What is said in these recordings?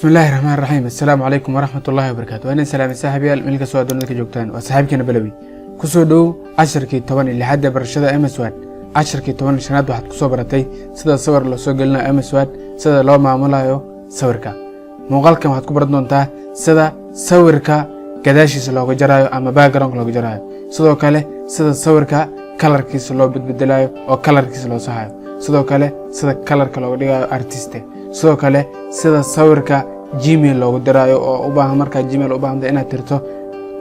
بسم الله الرحمن الرحيم. السلام عليكم ورحمة الله وبركاته. أنا سلام صاحبي ملك سواد دونك جوجتان وصاحبكنا بلوي كسو دو 10 طبعا اللي حد برشده ام سواد 10 طبعا شناد waxaad ku soo baratay sida sawir la soo galina ام سواد sida loo maamulayo sawirka muuqaalkan waxaad ku baran doontaa sida sawirka gadaashiisa looga jarayo ama background looga jarayo sidoo kale sida sawirka colorkiisa loo bedelayo oo colorkiisa loo saxayo sidoo kale sida colorka looga dhigayo artist sidoo kale sida sawirka Gmail loogu dirayo oo u baahan marka Gmail u baahan inaad tirto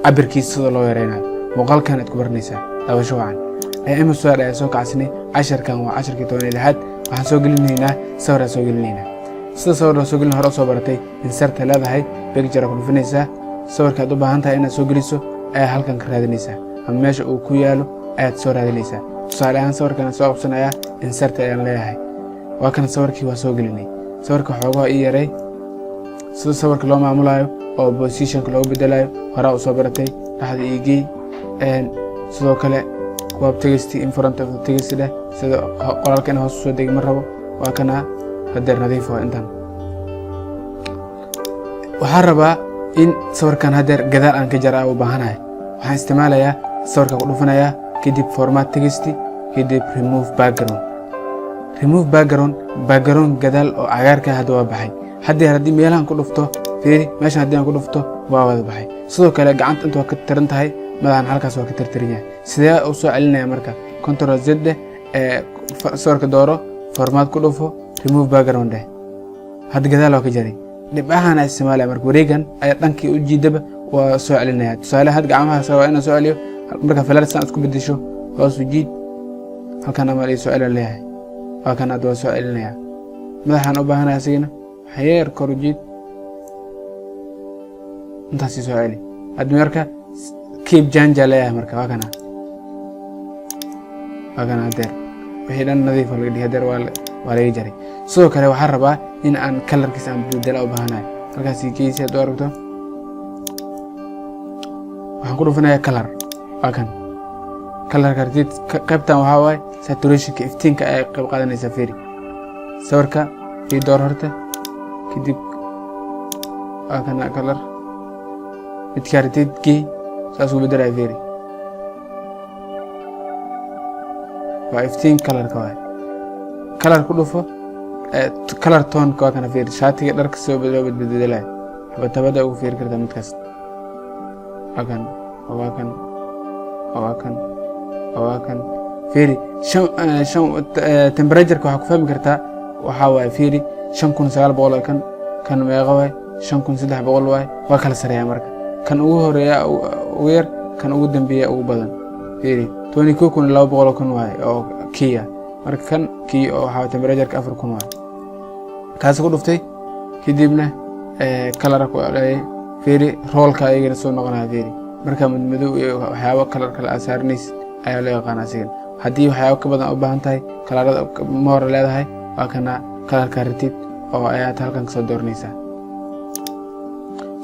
cabirkiisa sida loo yareynayo muuqaalkan aad ku baranaysaa daawasho wacan ام سواد ay soo kacsanay 10kan waa 10kii 16 waxaan soo gelinaynaa sawir soo gelinaynaa sida sawir soo gelin hore soo baratay insert leedahay picture ku dhufanaysaa sawirka aad u baahan tahay inaad soo geliso ay halkan ka raadinaysaa ama meesha uu ku yaalo aad soo raadinaysaa tusaale ahaan sawirkan soo qabsanaya insert ayaan leeyahay waa kan sawirkii waa soo gelinay sawirka xoogaa ii yaray sida sawirka loo maamulayo oo positionka loo bedelayo hore soo baratay dhaxda iigay sidoo kale waa text in front of the text sida qoraalkan hoos soo degay ma rabo waa kana hadeer nadiif waa intan waxaan rabaa in sawirkan hadeer gadaal aan ka jaraa u baahanahay waxaan isticmaalayaa sawirka ku dhufanayaa kadib format text kadib remove background gadaal oo cagaarka hadda waa baxay haddii meelahan ku dhufto fiiri meeshan haddii aan ku dhufto waa wada baxay sidoo kale gacanta inta waa ka tiran tahay madaxan halkaas waa ka tirtirinaya sidee u soo celinaya marka control z sawirka dooro format ku dhufo remove background hadda gadaal waa ka jaray dhibcahan isticmaalaya marka wareegan ay dhankii u jiidaba waa soo celinaya tusaale had gacmaha soo inaan soo celiyo marka falaarsan isku bedesho hoos u jiid halkan ama ay soo celin leeyahay waa kan aad soo celinaya madaxan u baahanaya asigana xeer kor u jiid intaas soo celi had marka keep janja leeyahay marka waa kana hadeer wixii dhan nadiif laga dhigay hadeer waa laga jaray sidoo kale waxaan rabaa in aan colorkiisa aan bedelo u baahanahay halkaas geesi aad u aragto waxaan ku dhufanayaa color waa kan colorka qaybtan waxaa waaye saturationka iftiinka ay qayb qaadanaysaa fiiri sawirka ii door horta kadib waa kana color midka aragtidkii saas ugu bedelaya fiiri waa iftiin colorka waay color ku dhufo color tone ka kana fiiri shaatiga dharka soo bedelayo tabada ugu fiiri kartaa midkaas waa kan fiiri temperature waxaa ku fahmi kartaa waxaa waaye fiiri 5900 kan meeqa waay 5300 waay waa kala sareeyaa marka kan ugu horeeya ugu yar kan ugu dambeeya ugu badan fiiri 22200 kan waay oo kiya marka kan kii oo waxa temperature 4000 waay kaas ku dhuftay kadibna color ku alay fiiri roolka ayagana soo noqonaya fiiri marka madow iyo waxyaabo color kala asaarnays ayaa loo yaqaan asigan haddii waxyaabo ka badan u baahan tahay colorada moor leedahay waa kana colorka ratid oo ayaad halkan ka soo dooranaysaa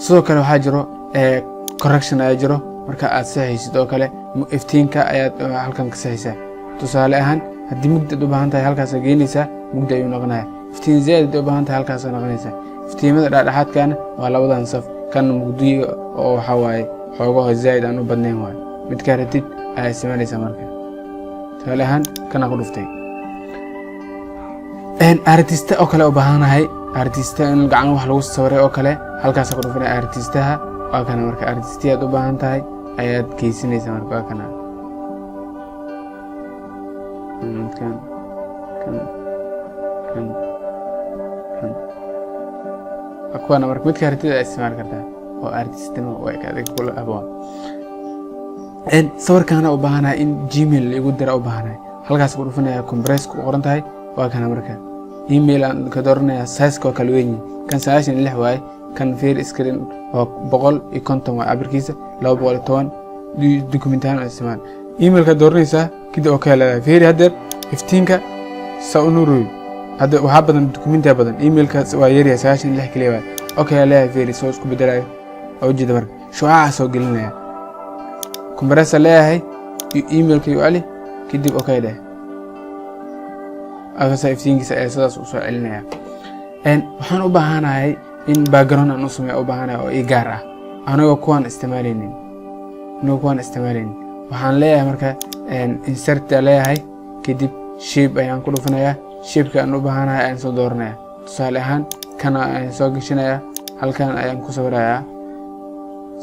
sidoo kale waxaa jiro correction ayaa jiro marka aad saxaysid oo kale iftiinka ayaad halkan ka saxaysaa tusaale ahaan haddii mugdi u baahan tahay halkaas geynaysaa mugdi ayuu noqonayaa iftiin zaid u baahan tahay halkaas noqonaysaa iftiimada dhexdhexaadkana waa labadan saf kan mugdi oo waxa waaye xoogaha zaid aan u badnayn waay midka ratid ayaa isticmaalaysaa marka tusaale ahaan kana ku dhuftay artist oo kale u baahanahay artist in gacan wax lagu sawiray oo kale halkaas ku dhufanay artistaha waa kana marka artistiyaad u baahan tahay ayaad geysinaysaa marka waa kana akwana marka midka artida isticmaal kartaa oo artistimo way ka adag kula aboon sawirkana u baahanahay in Gmail igu dira u baahanahay halkaas ku dhufanaya compress ku qoran tahay waa kana marka email aan ka dooranaya size ka kala weyn kan 96 waay kan fair screen waa 150 waa cabirkiisa 210 documentation isticmaal email ka dooranaysa kida oo kale fair hadeer 15ka saunuru hada waxa badan documenta badan email ka waa yar 96 kaliya waay okay leeyahay fair soo isku bedelayo oo jida marka shucaaca soo gelinaya compressor leeyahay email ka ali kadib okay leeyahay aga saiftiinkiisa ay sidaas u soo celinaya waxaan u baahanahay in background aan u sameeyo u baahanahay oo ii gaar ah anagoo kuwan isticmaalaynin waxaan leeyahay marka insert leeyahay kadib shape ayaan ku dhufanayaa shape-ka aan u baahanahay ayaan soo dooranayaa tusaale ahaan kana ayaan soo gashanayaa halkan ayaan ku sawirayaa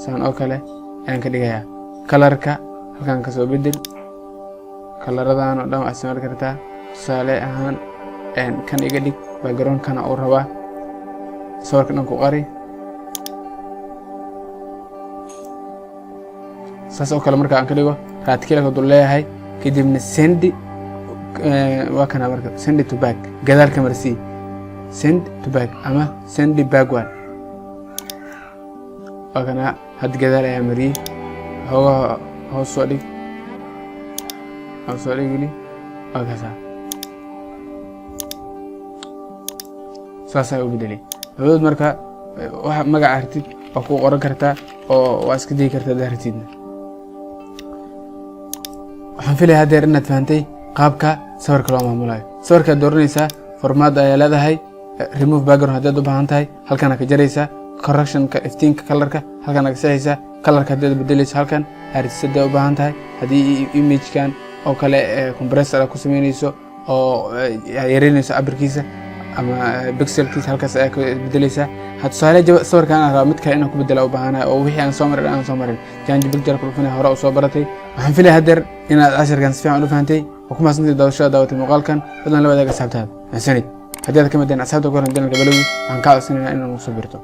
saan oo kale ayaan ka dhigayaa color-ka halkan ka soo bedel color-radan oo dhan waa isticmaali kartaa tusaale ahaan kan iga dhig background kana uu rabaa sawirka dhan ku qari saas oo kale marka aan ka dhigo right click oo leeyahay kadibna send waa kana marka send to back gadaal ka marsi send to back ama send backward waa kana had gadaal ayaa mariyay hoos soo dhig waa kaasa saas ayuu bedelay labadood marka waxa magaca artid waa ku qoran kartaa oo waa iska dii kartaa daartiidna waxaan filayaa hadeer inaad fahantay qaabka sawirka loo maamulayo sawirka dooranaysaa formaat ayaa leedahay remove background haddaad u baahan tahay halkan ka jaraysaa correctionka iftiinka colorka halkan ka saxaysaa colorka haddaad bedelayso halkan artisada u baahan tahay haddii image-kan oo kale compressor ku sameynayso oo yareynayso cabirkiisa ama pixelkiisa halkaas ayaa ka bedelaysaa tusaale sawirkan aan rabo mid kale inaan ku bedela u baahanahay oo wixii aan soo marin janji picture ku dhufanahay hore u soo baratay waxaan filayaa hadeer inaad casharkan si fiican u fahantay oo ku maasantay daawatay muuqaalkan fadlan la wadaaga asxaabtaada mahadsanid haddii aad ka mid tahay asxaabta ku xiran channelka Balawi waxaan kaa codsanayaa inaad nagu soo birto